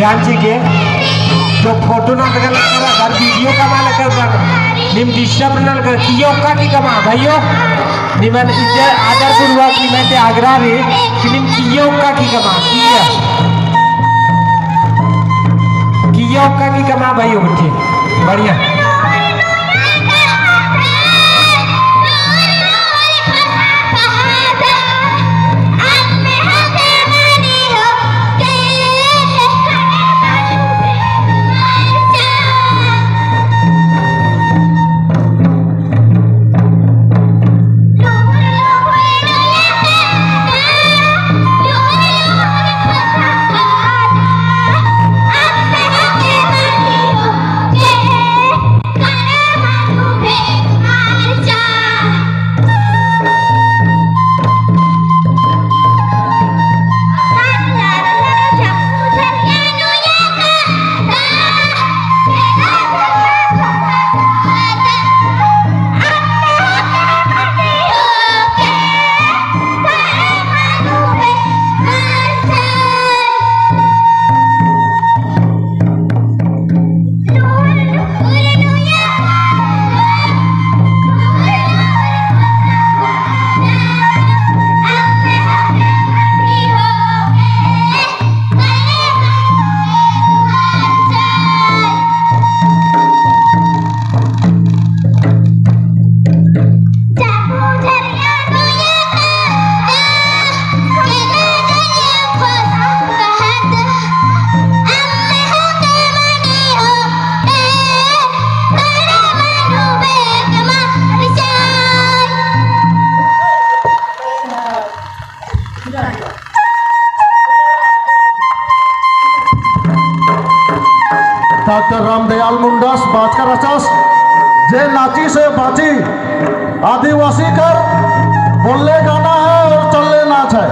ध्यान के जो फोटो ना लगा अगर वीडियो कमा लगा निम डिस्टर्ब ना लगा कियो का की कमा भाइयों निमन इजे आदर पूर्वक निमन ते आग्रह रे कि निम कियो का की कमा कियो का की कमा भाइयों बच्चे बढ़िया डॉक्टर रामदयाल मुंडस बाचकर रचस जे नाची से बाची आदिवासी कर बोलने गाना है और चलने नाच है।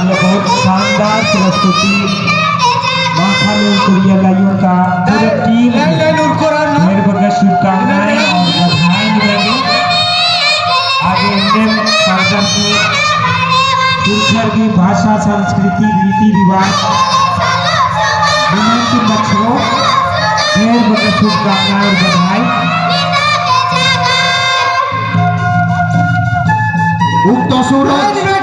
बहुत शानदार प्रस्तुति माथा में कुरिया लाइयों का पूरा टीम मेरे को शुभकामनाएं और बधाई मिलेंगी आगे इंडियन सरजनपुर culture की भाषा संस्कृति रीति रिवाज की लक्ष्यों ढेर बड़े शुभकामनाएं और बधाई। सूरज